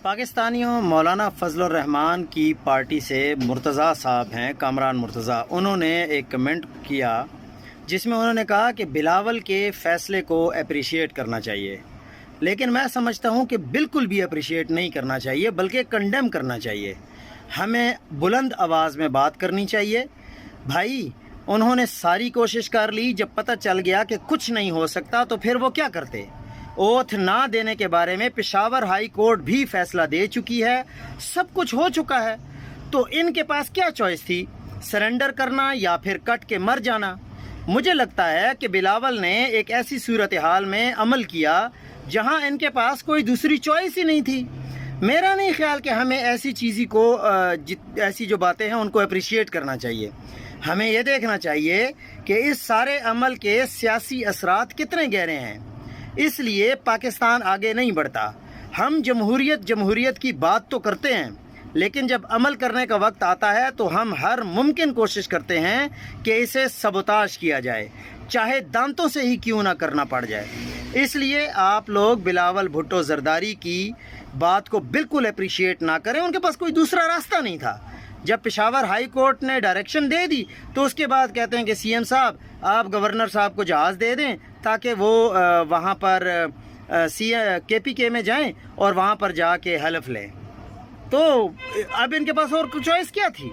پاکستانیوں مولانا فضل الرحمان کی پارٹی سے مرتضیٰ صاحب ہیں، کامران مرتضیٰ، انہوں نے ایک کمنٹ کیا جس میں انہوں نے کہا کہ بلاول کے فیصلے کو اپریشیٹ کرنا چاہیے، لیکن میں سمجھتا ہوں کہ بالکل بھی اپریشیٹ نہیں کرنا چاہیے بلکہ کنڈیم کرنا چاہیے۔ ہمیں بلند آواز میں بات کرنی چاہیے۔ بھائی انہوں نے ساری کوشش کر لی، جب پتہ چل گیا کہ کچھ نہیں ہو سکتا تو پھر وہ کیا کرتے؟ اوتھ نہ دینے کے بارے میں پشاور ہائی کورٹ بھی فیصلہ دے چکی ہے، سب کچھ ہو چکا ہے، تو ان کے پاس کیا چوائس تھی؟ سرنڈر کرنا یا پھر کٹ کے مر جانا؟ مجھے لگتا ہے کہ بلاول نے ایک ایسی صورتحال میں عمل کیا جہاں ان کے پاس کوئی دوسری چوائس ہی نہیں تھی۔ میرا نہیں خیال کہ ہمیں ایسی چیزی کو ایسی جو باتیں ہیں ان کو اپریشیٹ کرنا چاہیے۔ ہمیں یہ دیکھنا چاہیے کہ اس سارے عمل کے سیاسی اثرات کتنے گہرے ہیں، اس لیے پاکستان آگے نہیں بڑھتا۔ ہم جمہوریت کی بات تو کرتے ہیں، لیکن جب عمل کرنے کا وقت آتا ہے تو ہم ہر ممکن کوشش کرتے ہیں کہ اسے سبوتاژ کیا جائے، چاہے دانتوں سے ہی کیوں نہ کرنا پڑ جائے۔ اس لیے آپ لوگ بلاول بھٹو زرداری کی بات کو بالکل اپریشیٹ نہ کریں، ان کے پاس کوئی دوسرا راستہ نہیں تھا۔ جب پشاور ہائی کورٹ نے ڈائریکشن دے دی تو اس کے بعد کہتے ہیں کہ سی ایم صاحب آپ گورنر صاحب کو جہاز دے دیں تاکہ وہ وہاں پر KPK میں جائیں اور وہاں پر جا کے حلف لیں۔ تو اب ان کے پاس اور چوائس کیا تھی؟